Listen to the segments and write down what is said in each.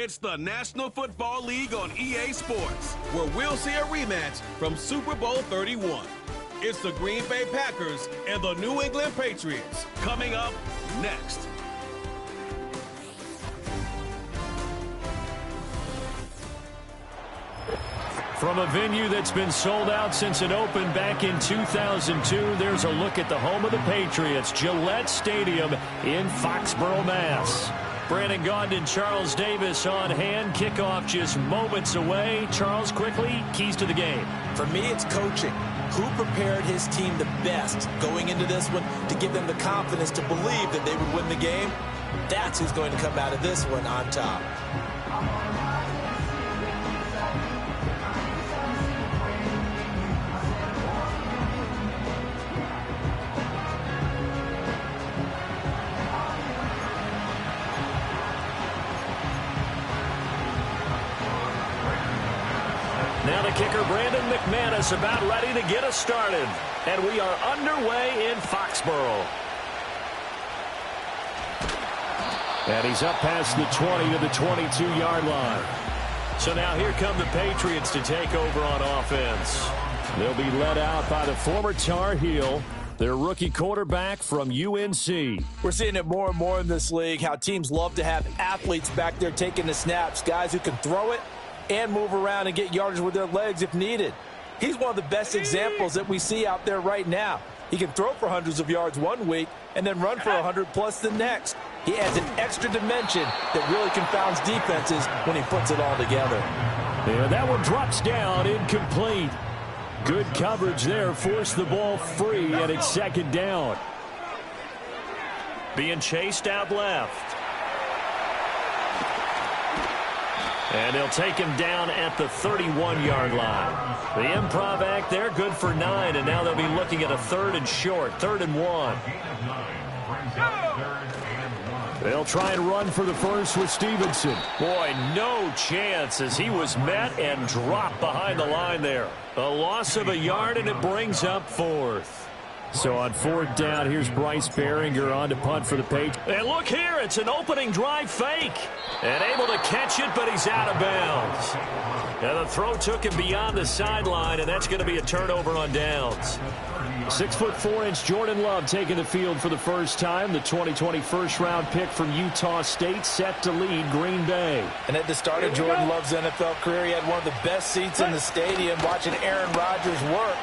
It's the National Football League on EA Sports, where we'll see a rematch from Super Bowl 31. It's the Green Bay Packers and the New England Patriots coming up next. From a venue that's been sold out since it opened back in 2002, there's a look at the home of the Patriots, Gillette Stadium in Foxborough, Mass. Brandon Gaudin and Charles Davis on hand. Kickoff just moments away. Charles, quickly, keys to the game. For me, it's coaching. Who prepared his team the best going into this one to give them the confidence to believe that they would win the game? That's who's going to come out of this one on top. Now the kicker, Brandon McManus, about ready to get us started. And we are underway in Foxborough. And he's up past the 20 to the 22-yard line. So now here come the Patriots to take over on offense. They'll be led out by the former Tar Heel, their rookie quarterback from UNC. We're seeing it more and more in this league, how teams love to have athletes back there taking the snaps, guys who can throw it and move around and get yardage with their legs if needed. He's one of the best examples that we see out there right now. He can throw for hundreds of yards one week and then run for 100+ the next. He adds an extra dimension that really confounds defenses when he puts it all together. Yeah, that one drops down, incomplete. Good coverage there, forced the ball free, and it's second down. Being chased out left. And they'll take him down at the 31-yard line. The improv act there, good for 9, and now they'll be looking at a 3rd and short, 3rd and 1. They'll try and run for the first with Stevenson. Boy, no chance as he was met and dropped behind the line there. A loss of a yard, and it brings up 4th. So on 4th down, here's Bryce Behringer on to punt for the Patriots. And look here, it's an opening drive fake. And able to catch it, but he's out of bounds. And the throw took him beyond the sideline, and that's going to be a turnover on downs. 6'4" Jordan Love taking the field for the first time. The 2020 first-round pick from Utah State set to lead Green Bay. And at the start of Jordan Love's NFL career, he had one of the best seats in the stadium watching Aaron Rodgers work.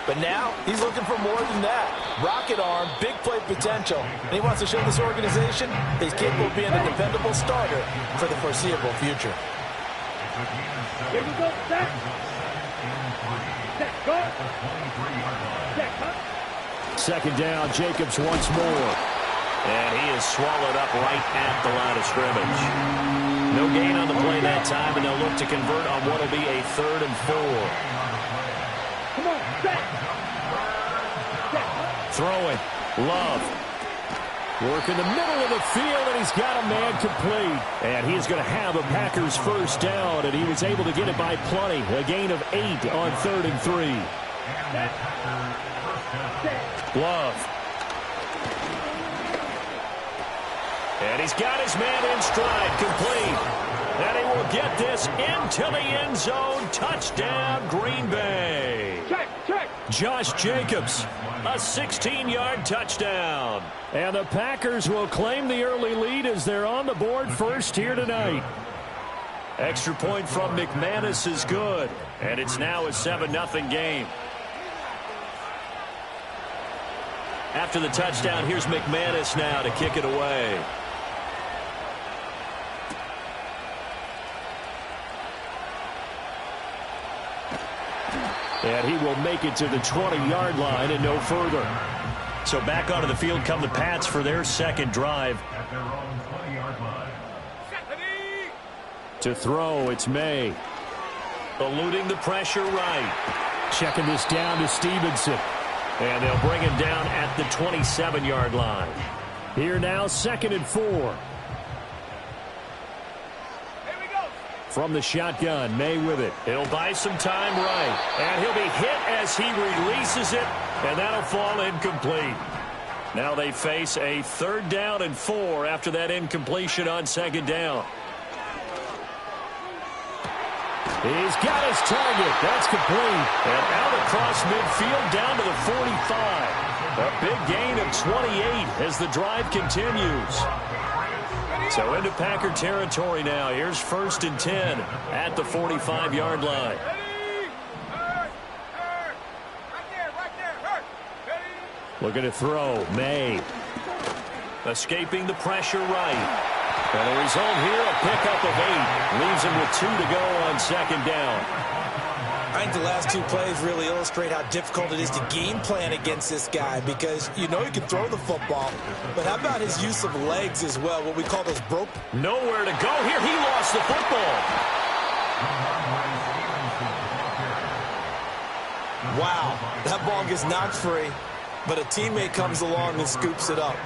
But now he's looking for more than that. Rocket arm, big play potential. And he wants to show this organization that he's capable of being a dependable starter for the foreseeable future. Here we go, set. Set, go. Set, cut. Second down, Jacobs once more. And he is swallowed up right at the line of scrimmage. No gain on the play that time, and they'll look to convert on what will be a 3rd and 4. Come on, set. Throwing, Love. Work in the middle of the field, and he's got a man complete. And he is going to have a Packers first down, and he was able to get it by plenty. A gain of 8 on 3rd and 3. Love. And he's got his man in stride, complete. And he will get this into the end zone. Touchdown, Green Bay. Check, check. Josh Jacobs, a 16-yard touchdown. And the Packers will claim the early lead as they're on the board first here tonight. Extra point from McManus is good. And it's now a 7-0 game. After the touchdown, here's McManus now to kick it away. And he will make it to the 20-yard line and no further. So back onto the field come the Pats for their second drive. At their own 20-yard line. To throw, it's May. Eluding the pressure right. Checking this down to Stevenson. And they'll bring him down at the 27-yard line. Here now, 2nd and 4. From the shotgun, May with it. He'll buy some time right. And he'll be hit as he releases it. And that'll fall incomplete. Now they face a 3rd down and 4 after that incompletion on 2nd down. He's got his target. That's complete. And out across midfield down to the 45. A big gain of 28 as the drive continues. So into Packer territory now. Here's 1st and 10 at the 45-yard line. Looking to throw. May. Escaping the pressure right. And the result here, a pickup of 8. Leaves him with 2 to go on 2nd down. I think the last 2 plays really illustrate how difficult it is to game plan against this guy, because you know he can throw the football, but how about his use of legs as well, what we call those broke. Nowhere to go here. He lost the football. Wow, that ball gets knocked free, but a teammate comes along and scoops it up.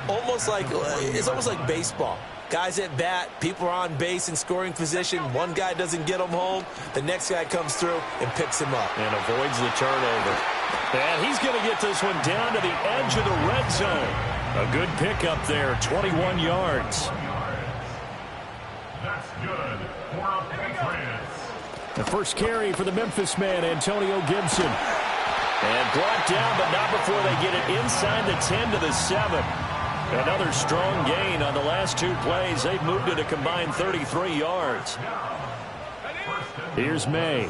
It's almost like baseball. Guys at bat, people are on base in scoring position. One guy doesn't get him home. The next guy comes through and picks him up. And avoids the turnover. And he's going to get this one down to the edge of the red zone. A good pickup there, 21 yards. That's good for a Patriots. The first carry for the Memphis man, Antonio Gibson. And brought down, but not before they get it inside the 10 to the 7. Another strong gain on the last 2 plays. They've moved it a combined 33 yards. Here's May.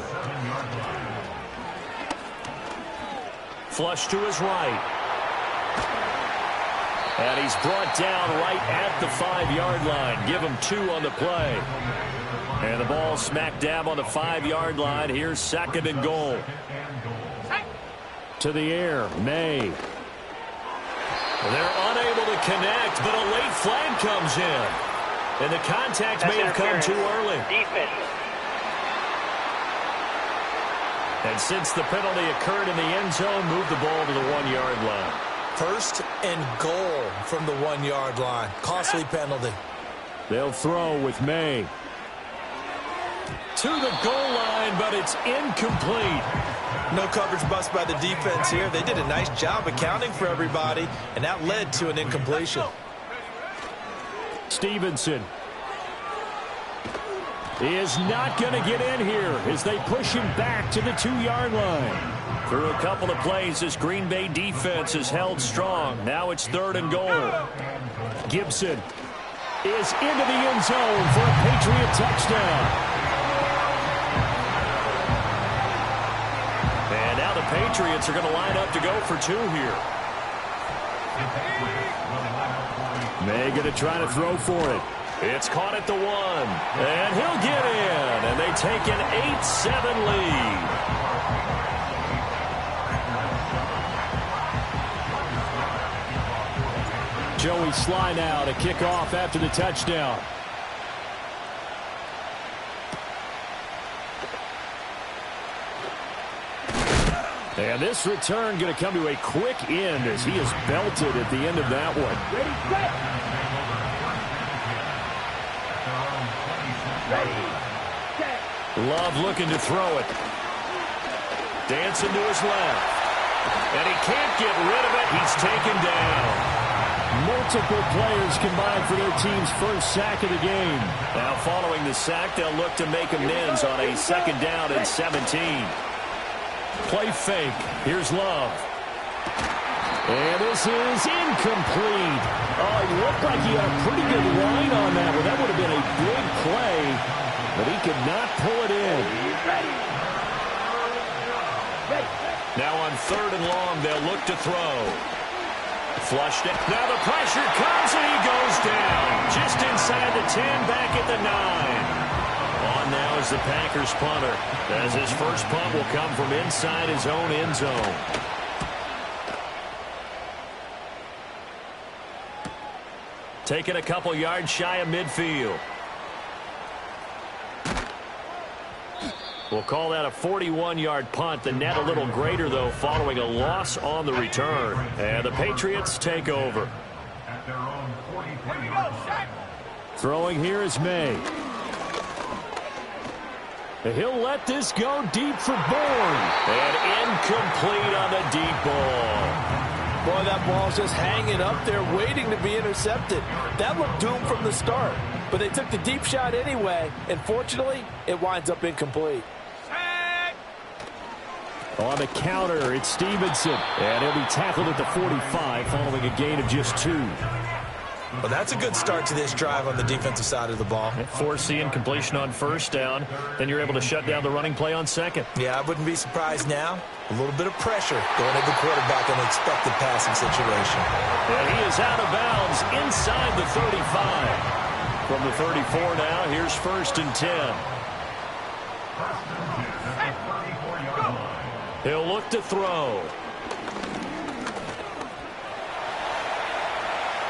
Flush to his right. And he's brought down right at the 5-yard line. Give him 2 on the play. And the ball smack dab on the 5-yard line. Here's 2nd and goal. To the air, May. They're unable to connect, but a late flag comes in. And the contact may have come too early. Defense. And since the penalty occurred in the end zone, move the ball to the 1-yard line. 1st and goal from the 1-yard line. Costly penalty. They'll throw with May. To the goal line, but it's incomplete. No coverage bust by the defense here. They did a nice job accounting for everybody, and that led to an incompletion. Stevenson is not going to get in here as they push him back to the 2-yard line. Through a couple of plays, this Green Bay defense is held strong. Now it's 3rd and goal. Gibson is into the end zone for a Patriot touchdown. And now the Patriots are going to line up to go for 2 here. May going to try to throw for it. It's caught at the 1. And he'll get in. And they take an 8-7 lead. Joey Sly now to kick off after the touchdown. And this return going to come to a quick end as he is belted at the end of that one. Ready, set. Ready, set. Love looking to throw it. Dancing to his left. And he can't get rid of it. He's taken down. Multiple players combined for their team's first sack of the game. Now following the sack, they'll look to make amends on a 2nd down and 17. Play fake. Here's Love. And this is incomplete. Oh, he looked like he had a pretty good line on that one. That would have been a big play, but he could not pull it in. Now on 3rd and long, they'll look to throw. Flushed it. Now the pressure comes and he goes down. Just inside the 10, back at the 9. On now is the Packers punter, as his first punt will come from inside his own end zone. Taking a couple yards shy of midfield. We'll call that a 41-yard punt. The net a little greater, though, following a loss on the return. And the Patriots take over. At their own 43-yard line. Throwing here is May. He'll let this go deep for Bourne. And incomplete on the deep ball. Boy, that ball's just hanging up there, waiting to be intercepted. That looked doomed from the start, but they took the deep shot anyway, and fortunately, it winds up incomplete. On the counter, it's Stevenson, and he'll be tackled at the 45 following a gain of just 2. Well, that's a good start to this drive on the defensive side of the ball. Forcing completion on first down. Then you're able to shut down the running play on second. Yeah, I wouldn't be surprised now. A little bit of pressure going at the quarterback in the expected passing situation. And he is out of bounds inside the 35. From the 34 now, here's 1st and 10. He'll look to throw.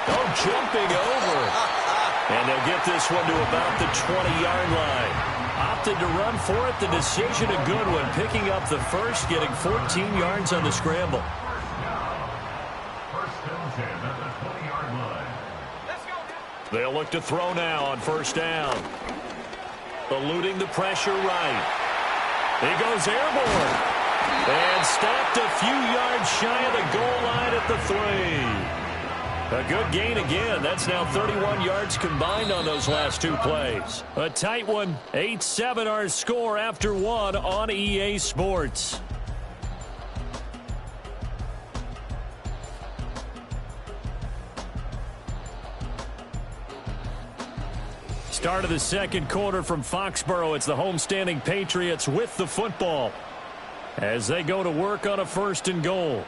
Oh, jumping over. And they'll get this one to about the 20-yard line. Opted to run for it. The decision a good one. Picking up the first, getting 14 yards on the scramble. They'll look to throw now on 1st down. Eluding the pressure right. He goes airborne. And stopped a few yards shy of the goal line at the 3. A good gain again. That's now 31 yards combined on those last 2 plays. A tight one. 8-7 our score after 1 on EA Sports. Start of the second quarter from Foxborough. It's the homestanding Patriots with the football as they go to work on a 1st and goal.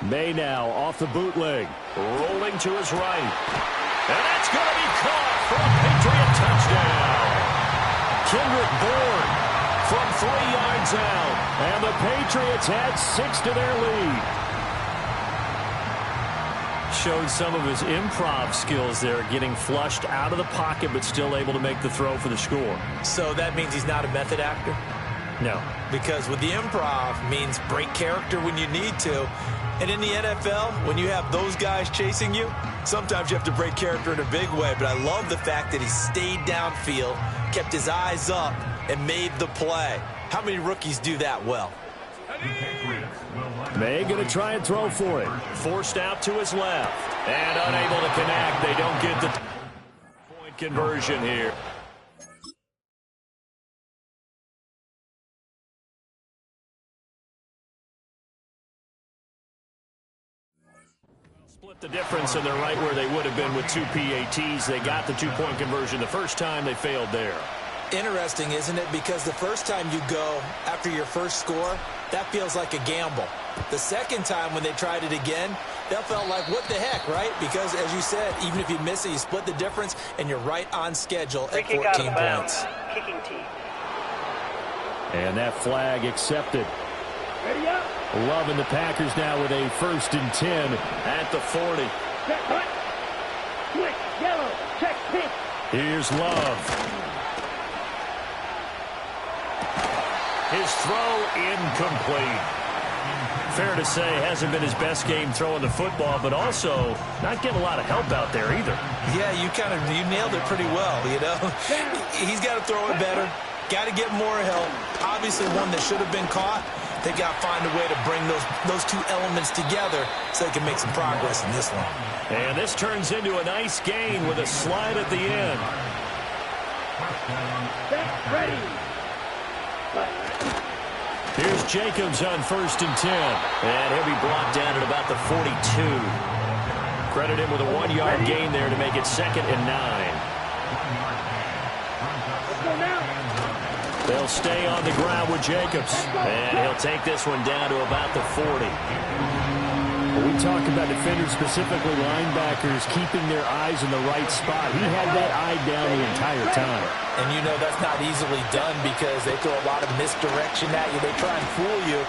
May now off the bootleg, rolling to his right. And that's going to be caught for a Patriot touchdown. Kendrick Bourne from 3 yards out. And the Patriots add 6 to their lead. Showed some of his improv skills there, getting flushed out of the pocket but still able to make the throw for the score. So that means he's not a method actor? No. Because with the improv means break character when you need to. And in the NFL, when you have those guys chasing you, sometimes you have to break character in a big way. But I love the fact that he stayed downfield, kept his eyes up, and made the play. How many rookies do that well? May going to try and throw for it. Forced out to his left. And unable to connect. They don't get the point conversion here. Split the difference, and they're right where they would have been with 2 PATs. They got the 2-point conversion the first time. They failed there. Interesting, isn't it? Because the first time you go after your first score, that feels like a gamble. The second time when they tried it again, that felt like, what the heck, right? Because, as you said, even if you miss it, you split the difference, and you're right on schedule at 14 points. Kicking team. And that flag accepted. Ready up. Loving the Packers now with a 1st and 10 at the 40. Check hut. Switch. Yellow. Check pitch. Here's Love. His throw incomplete. Fair to say, hasn't been his best game throwing the football, but also not getting a lot of help out there either. Yeah, you nailed it pretty well, you know. He's got to throw it better. Got to get more help. Obviously one that should have been caught. They've got to find a way to bring those 2 elements together so they can make some progress in this one. And this turns into a nice gain with a slide at the end. Set. Ready. Here's Jacobs on 1st and 10. And he'll be brought down at about the 42. Credit him with a 1-yard gain there to make it 2nd and 9. Let's go now. They'll stay on the ground with Jacobs. And he'll take this one down to about the 40. When we talk about defenders, specifically linebackers, keeping their eyes in the right spot, he had that eye down the entire time. And you know that's not easily done because they throw a lot of misdirection at you. They try and fool you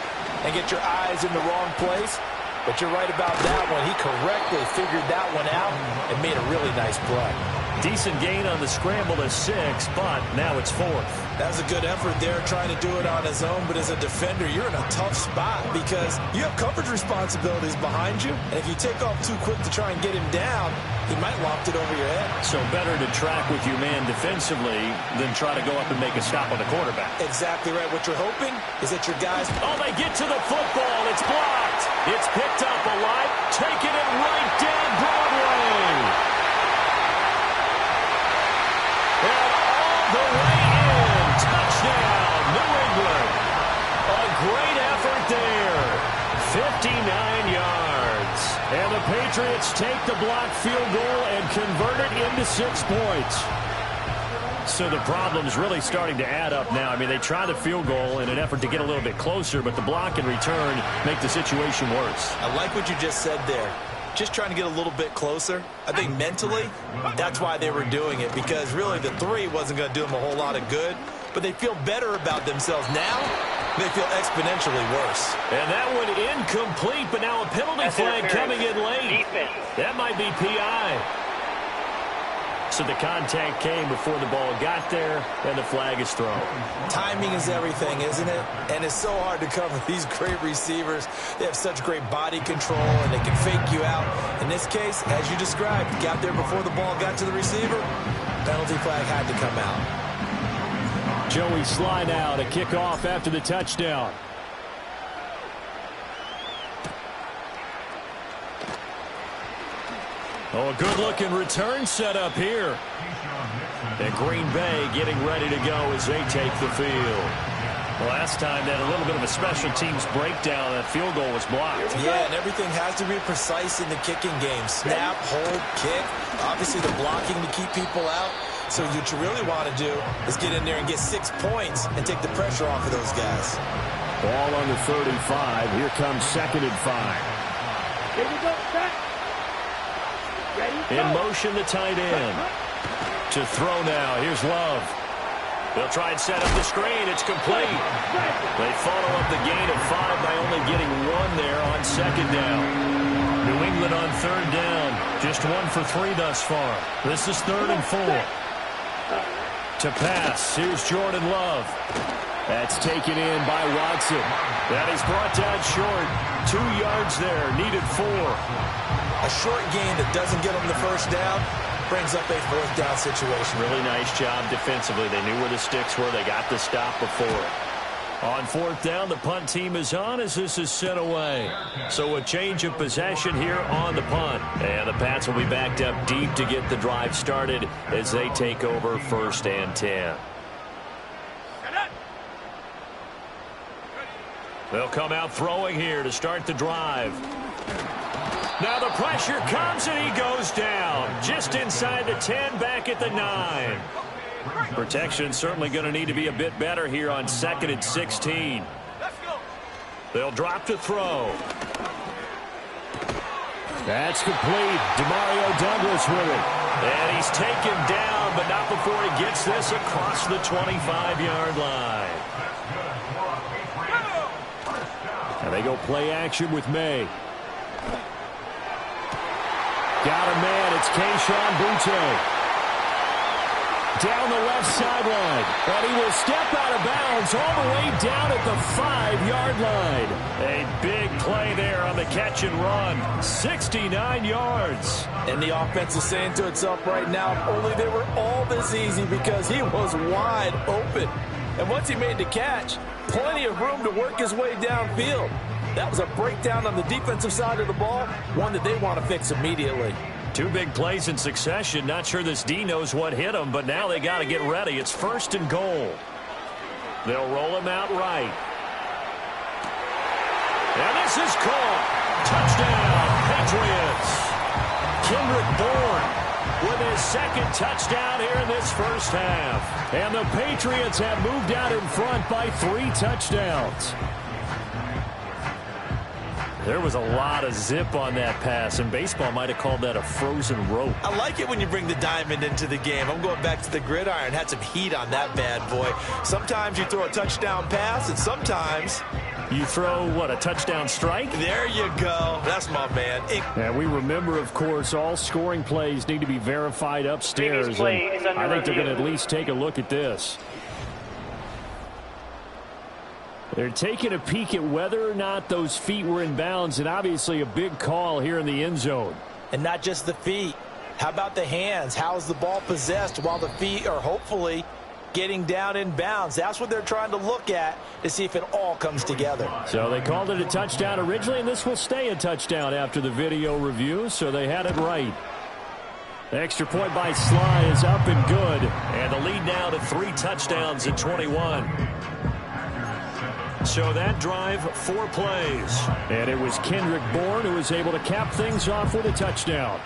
and get your eyes in the wrong place. But you're right about that one. He correctly figured that one out and made a really nice play. Decent gain on the scramble to 6, but now it's 4th. That was a good effort there trying to do it on his own, but as a defender, you're in a tough spot because you have coverage responsibilities behind you, and if you take off too quick to try and get him down, he might loft it over your head. So better to track with your man defensively than try to go up and make a stop on the quarterback. Exactly right. What you're hoping is that your guys... Oh, they get to the football. It's blocked. It's picked up alive, taking it right down Broadway. And all the way in. Touchdown, New England. A great effort there. 59 yards. And the Patriots take the blocked field goal and convert it into 6 points. So the problem's really starting to add up now. I mean, they try the field goal in an effort to get a little bit closer, but the block and return make the situation worse. I like what you just said there. Just trying to get a little bit closer. I think mentally, that's why they were doing it, because really the 3 wasn't going to do them a whole lot of good, but they feel better about themselves now. They feel exponentially worse. And that one incomplete, but now a penalty flag coming in late. That might be PI. So the contact came before the ball got there, and the flag is thrown. Timing is everything, isn't it? And it's so hard to cover these great receivers. They have such great body control, and they can fake you out. In this case, as you described, got there before the ball got to the receiver. Penalty flag had to come out. Joey slide out, a kickoff after the touchdown. Oh, a good-looking return set up here. And Green Bay getting ready to go as they take the field. Last time they had a little bit of a special teams breakdown. That field goal was blocked. Yeah, and everything has to be precise in the kicking game. Snap, hold, kick. Obviously the blocking to keep people out. So what you really want to do is get in there and get 6 points and take the pressure off of those guys. Ball on the 35. Here comes 2nd and 5. Here we go, set. In motion, the tight end. To throw now. Here's Love. They'll try and set up the screen. It's complete. They follow up the gain of 5 by only getting 1 there on 2nd down. New England on 3rd down. Just 1 for 3 thus far. This is 3rd and 4. To pass. Here's Jordan Love. That's taken in by Watson. That is brought down short. 2 yards there. Needed 4. A short gain that doesn't get them the first down brings up a 4th down situation. Really nice job defensively. They knew where the sticks were. They got the stop before. On 4th down, the punt team is on as this is sent away. So a change of possession here on the punt. And the Pats will be backed up deep to get the drive started as they take over 1st and 10. They'll come out throwing here to start the drive. Now the pressure comes and he goes down. Just inside the 10, back at the 9. Protection certainly going to need to be a bit better here on 2nd and 16. They'll drop to throw. That's complete. Demario Douglas with it. And he's taken down, but not before he gets this across the 25-yard line. And they go play action with May. Got a man. It's Keyshawn Boutte. Down the left sideline. And he will step out of bounds all the way down at the 5-yard line. A big play there on the catch and run. 69 yards. And the offense is saying to itself right now, if only they were all this easy, because he was wide open. And once he made the catch, plenty of room to work his way downfield. That was a breakdown on the defensive side of the ball, one that they want to fix immediately. 2 big plays in succession. Not sure this D knows what hit him, but now they got to get ready. It's 1st and goal. They'll roll him out right. And this is caught. Touchdown, Patriots. Kendrick Bourne with his 2nd touchdown here in this first half. And the Patriots have moved out in front by 3 touchdowns. There was a lot of zip on that pass, and baseball might have called that a frozen rope. I like it when you bring the diamond into the game. I'm going back to the gridiron. Had some heat on that bad boy. Sometimes you throw a touchdown pass, and sometimes You throw, what, a touchdown strike? There you go. That's my man. And we remember, of course, all scoring plays need to be verified upstairs. And I think they're going to at least take a look at this. They're taking a peek at whether or not those feet were in bounds, and obviously a big call here in the end zone. And not just the feet. How about the hands? How is the ball possessed while the feet are hopefully getting down in bounds? That's what they're trying to look at to see if it all comes together. So they called it a touchdown originally, and this will stay a touchdown after the video review, so they had it right. The extra point by Sly is up and good, and the lead now to 3 touchdowns in 21. So that drive, 4 plays. And it was Kendrick Bourne who was able to cap things off with a touchdown.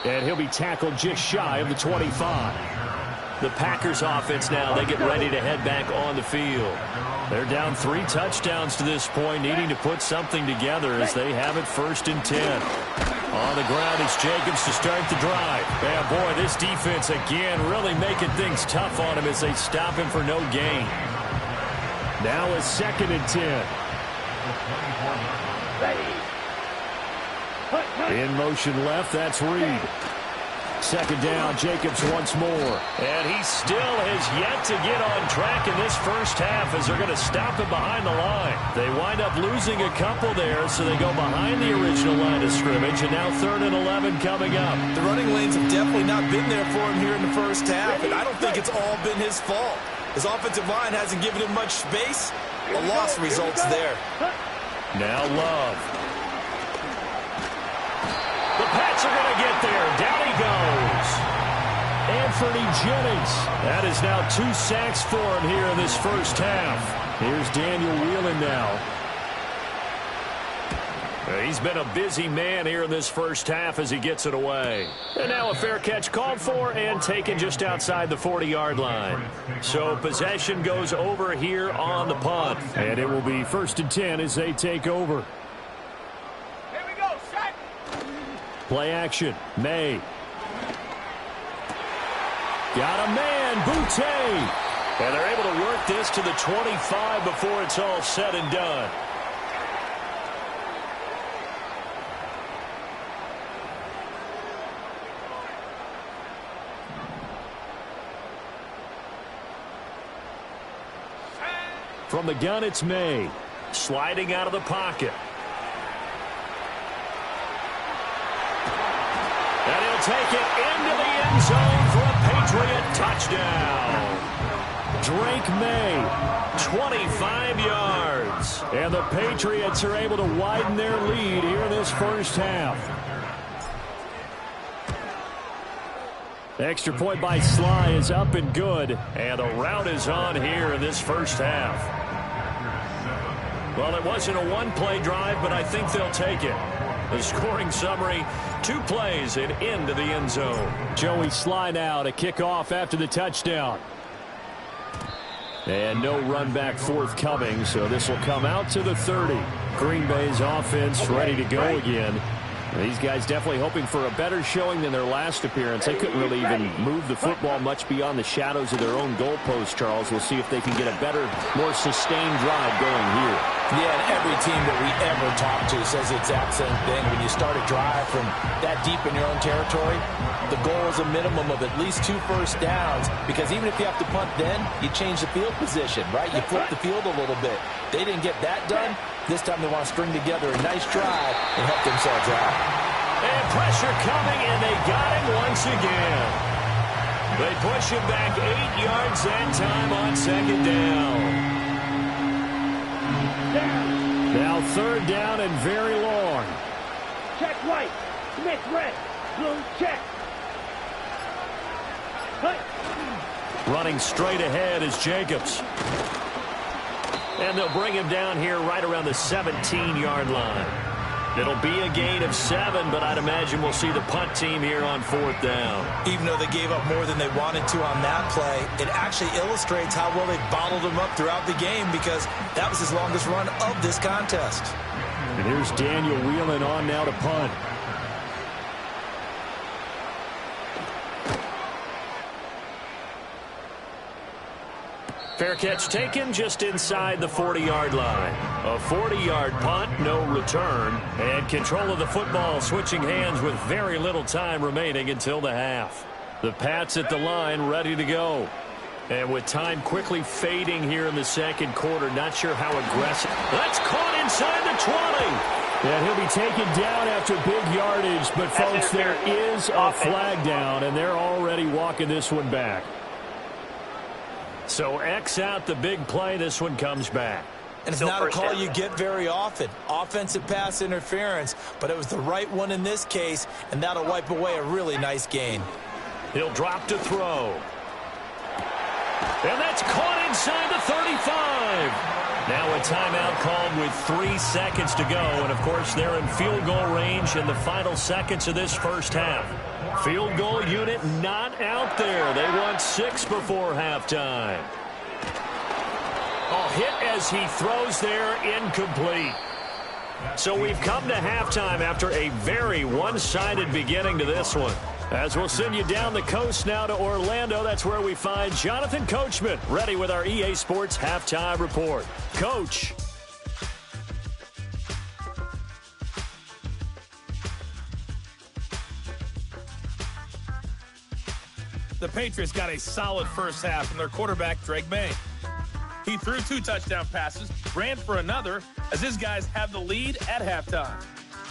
And he'll be tackled just shy of the 25. The Packers offense now, they get ready to head back on the field. They're down 3 touchdowns to this point, needing to put something together as they have it 1st and 10. On the ground is Jacobs to start the drive. Yeah, boy, this defense again really making things tough on him as they stop him for no gain. Now a 2nd and 10. In motion left, that's Reed. 2nd down, Jacobs once more. And he still has yet to get on track in this first half as they're going to stop him behind the line. They wind up losing a couple there, so they go behind the original line of scrimmage, and now 3rd and 11 coming up. The running lanes have definitely not been there for him here in the first half, and I don't think it's all been his fault. His offensive line hasn't given him much space. A loss results there. Now Love. The Pats are going to get there. Down he goes. Anthony Jennings. That is now 2 sacks for him here in this first half. Here's Daniel Whelan now. He's been a busy man here in this first half as he gets it away. And now a fair catch called for and taken just outside the 40-yard line. So possession goes over here on the punt. And it will be 1st and 10 as they take over. Play action. May. Got a man. Boutte. And they're able to work this to the 25 before it's all said and done. From the gun, it's May. Sliding out of the pocket. And he'll take it into the end zone for a Patriot touchdown. Drake May, 25 yards. And the Patriots are able to widen their lead here in this first half. Extra point by Sly is up and good. And the route is on here in this first half. Well, it wasn't a one-play drive, but I think they'll take it. The scoring summary, 2 plays and into the end zone. Joey Sly now to kick off after the touchdown. And no run back forthcoming, so this will come out to the 30. Green Bay's offense ready to go again. These guys definitely hoping for a better showing than their last appearance. They couldn't really even move the football much beyond the shadows of their own goalpost, Charles. We'll see if they can get a better, more sustained drive going here. Yeah, and every team that we ever talk to says the exact same thing. When you start a drive from that deep in your own territory, the goal is a minimum of at least 2 first downs, because even if you have to punt then, you change the field position, right? You flip the field a little bit. They didn't get that done. This time they want to string together a nice drive and help themselves out. And pressure coming, and they got him once again. They push him back 8 yards that time on 2nd down. Now 3rd down and very long. Check right. Smith red. Blue check. Cut. Running straight ahead is Jacobs. And they'll bring him down here right around the 17-yard line. It'll be a gain of 7, but I'd imagine we'll see the punt team here on 4th down. Even though they gave up more than they wanted to on that play, it actually illustrates how well they bottled him up throughout the game, because that was his longest run of this contest. And here's Daniel Whelan on now to punt. Fair catch taken just inside the 40-yard line. A 40-yard punt, no return, and control of the football switching hands with very little time remaining until the half. The Pats at the line ready to go. And with time quickly fading here in the second quarter, not sure how aggressive. That's caught inside the 20. And he'll be taken down after big yardage, but folks, there is a flag down, and they're already walking this one back. So X out the big play. This one comes back. And it's not a call you get very often. Offensive pass interference, but it was the right one in this case, and that'll wipe away a really nice gain. He'll drop to throw. And that's caught inside the 35. Now a timeout called with 3 seconds to go. And, of course, they're in field goal range in the final seconds of this first half. Field goal unit not out there. They want 6 before halftime. Oh, hit as he throws there, incomplete. So we've come to halftime after a very one-sided beginning to this one. As we'll send you down the coast now to Orlando, that's where we find Jonathan Coachman, ready with our EA Sports Halftime Report. Coach. The Patriots got a solid first half from their quarterback, Drake May. He threw 2 touchdown passes, ran for another, as his guys have the lead at halftime.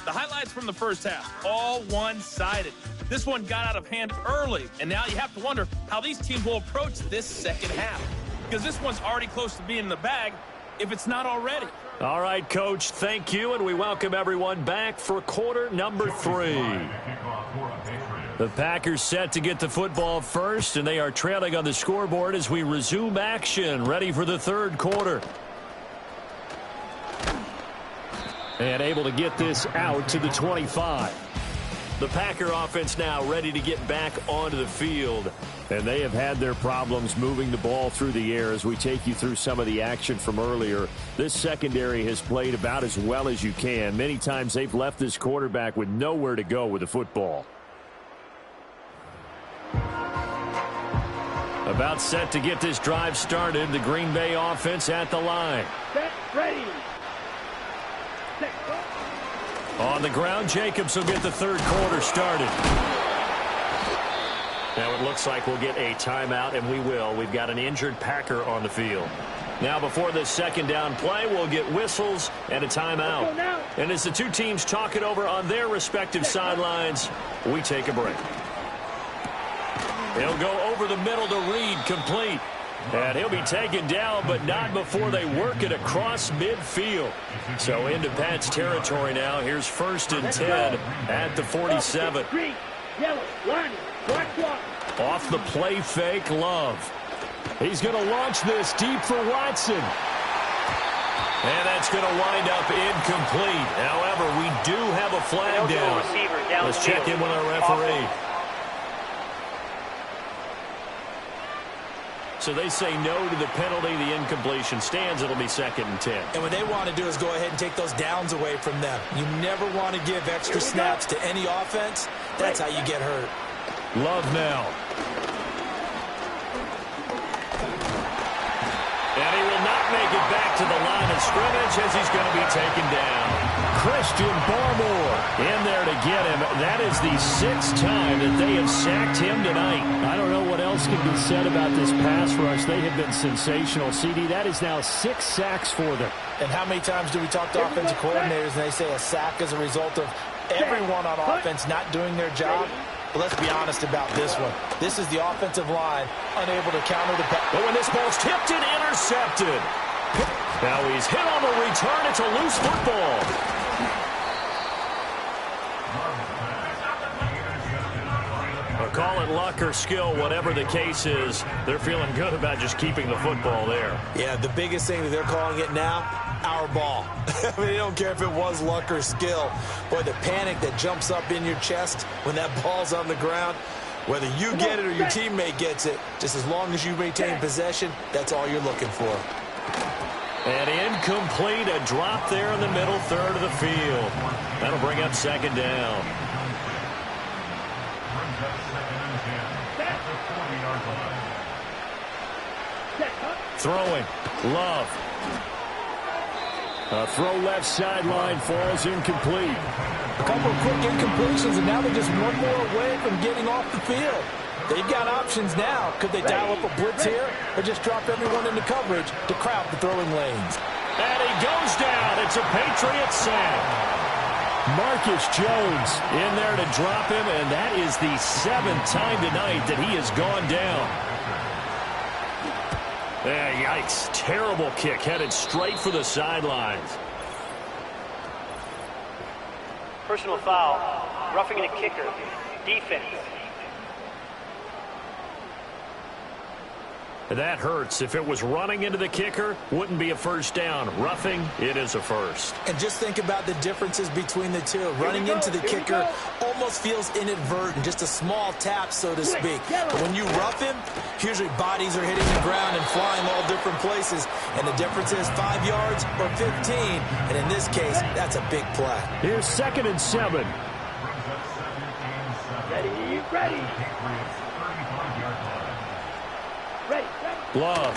The highlights from the first half, all one-sided. This one got out of hand early, and now you have to wonder how these teams will approach this second half, because this one's already close to being in the bag, if it's not already. All right, Coach, thank you, and we welcome everyone back for quarter number 3. The Packers set to get the football first, and they are trailing on the scoreboard as we resume action, ready for the third quarter. And able to get this out to the 25. The Packer offense now ready to get back onto the field. And they have had their problems moving the ball through the air as we take you through some of the action from earlier. This secondary has played about as well as you can. Many times they've left this quarterback with nowhere to go with the football. About set to get this drive started. The Green Bay offense at the line. Set, ready. Set, go. On the ground, Jacobs will get the third quarter started. Now it looks like we'll get a timeout, and we will. We've got an injured Packer on the field. Now before this second down play, we'll get whistles and a timeout. And as the two teams talk it over on their respective sidelines, we take a break. He'll go over the middle to Reed, complete. And he'll be taken down, but not before they work it across midfield. So into Pat's territory now. Here's 1st and 10 at the 47. Green, yellow, line, black block. Off the play fake, Love. He's going to launch this deep for Watson. And that's going to wind up incomplete. However, we do have a flag down. Let's check in with our referee. So they say no to the penalty. The incompletion stands. It'll be 2nd and 10. And what they want to do is go ahead and take those downs away from them. You never want to give extra snaps to any offense. That's how you get hurt. Love now. And he will not make it back to the line of scrimmage as he's going to be taken down. Christian Barmore in there to get him. That is the 6th time that they have sacked him tonight. I don't know what else can be said about this pass rush. They have been sensational. CD, that is now 6 sacks for them. And how many times do we talk to offensive coordinators and they say a sack is a result of everyone on offense not doing their job? But let's be honest about this one. This is the offensive line unable to counter the pass. But when this ball's tipped and intercepted. Now he's hit on the return. It's a loose football. Call it luck or skill, whatever the case is, they're feeling good about just keeping the football there. Yeah, the biggest thing that they're calling it now, our ball. I mean, they don't care if it was luck or skill. Boy, the panic that jumps up in your chest when that ball's on the ground, whether you get it or your teammate gets it, just as long as you maintain possession, that's all you're looking for. And incomplete, a drop there in the middle third of the field. That'll bring up 2nd down. throwing. Love. A throw left sideline falls incomplete. A couple of quick incompletions, and now they're just one more away from getting off the field. They've got options now. Could they dial up a blitz here or just drop everyone into coverage to crowd the throwing lanes? And he goes down. It's a Patriots sack. Marcus Jones in there to drop him, and that is the 7th time tonight that he has gone down. Yikes. Terrible kick headed straight for the sidelines. Personal foul. Roughing the kicker. Defense. That hurts. If it was running into the kicker, wouldn't be a first down. Roughing, it is a first. And just think about the differences between the two. Running into the kicker almost feels inadvertent, just a small tap, so to speak. But when you rough him, usually bodies are hitting the ground and flying all different places. And the difference is 5 yards or 15. And in this case, that's a big play. Here's 2nd and 7. Ready. Love.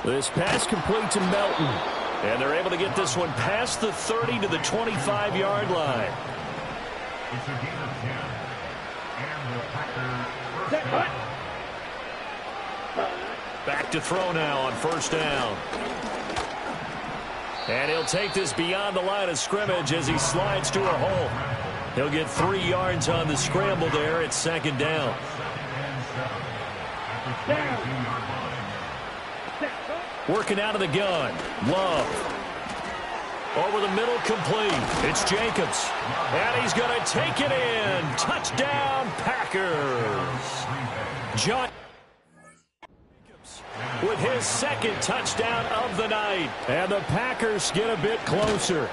This pass complete to Melton. And they're able to get this one past the 30 to the 25-yard line. It's a gain of 10. And the Packers first down. Back to throw now on first down. And he'll take this beyond the line of scrimmage as he slides to a hole. He'll get 3 yards on the scramble there. It's 2nd down. Working out of the gun. Love. Over the middle, complete. It's Jacobs. And he's going to take it in. Touchdown, Packers. John Jacobs with his 2nd touchdown of the night. And the Packers get a bit closer.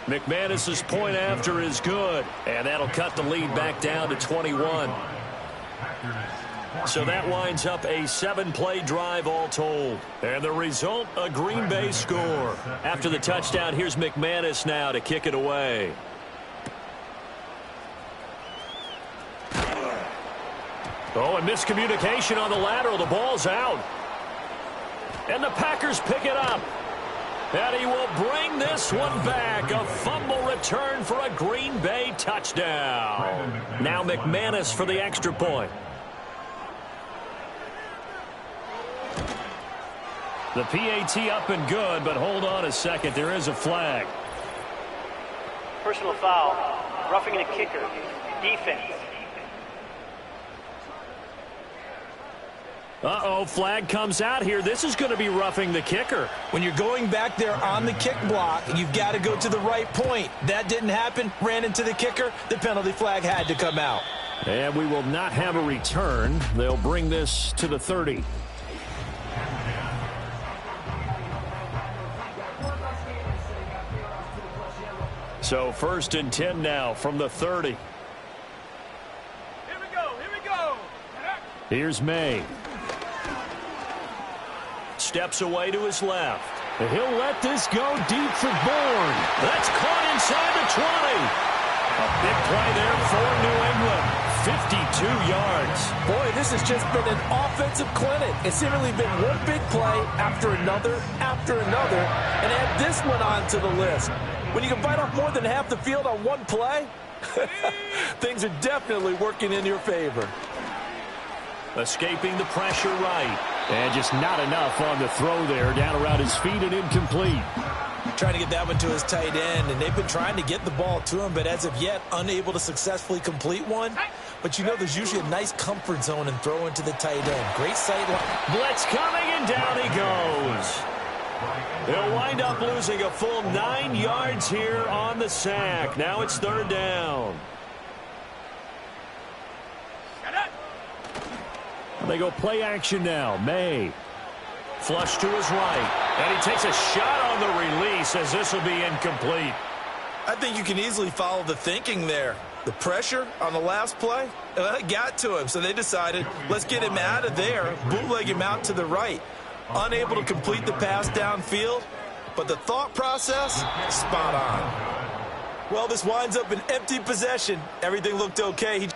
McManus's point after is good. And that'll cut the lead back down to 21. So that winds up a 7-play drive all told. And the result, a Green Bay score. After the touchdown, here's McManus now to kick it away. Oh, and miscommunication on the lateral. The ball's out. And the Packers pick it up. And he will bring this one back. A fumble return for a Green Bay touchdown. Now McManus for the extra point. The PAT up and good, but hold on a second. There is a flag. Personal foul. Roughing the kicker. Defense. Uh-oh, flag comes out here. This is going to be roughing the kicker. When you're going back there on the kick block, you've got to go to the right point. That didn't happen. Ran into the kicker. The penalty flag had to come out. And we will not have a return. They'll bring this to the 30. So 1st and 10 now from the 30. Here we go. Here's May. Steps away to his left. And he'll let this go deep for Bourne. That's caught inside the 20. A big play there for New England. 52 yards. Boy, this has just been an offensive clinic. It's seemingly been one big play after another, and add this one on to the list. When you can bite off more than half the field on one play, things are definitely working in your favor. Escaping the pressure right. And just not enough on the throw there. Down around his feet and incomplete. Trying to get that one to his tight end, and they've been trying to get the ball to him, but as of yet, unable to successfully complete one. But you know there's usually a nice comfort zone in throwing to the tight end. Great sight line. Blitz coming, and down he goes. They'll wind up losing a full 9 yards here on the sack. Now it's 3rd down. They go play action now. May. Flush to his right. And he takes a shot on the release as this will be incomplete. I think you can easily follow the thinking there. The pressure on the last play, it got to him, so they decided, let's get him out of there, bootleg him out to the right. Unable to complete the pass downfield, but the thought process, spot on. Well, this winds up an empty possession. Everything looked okay.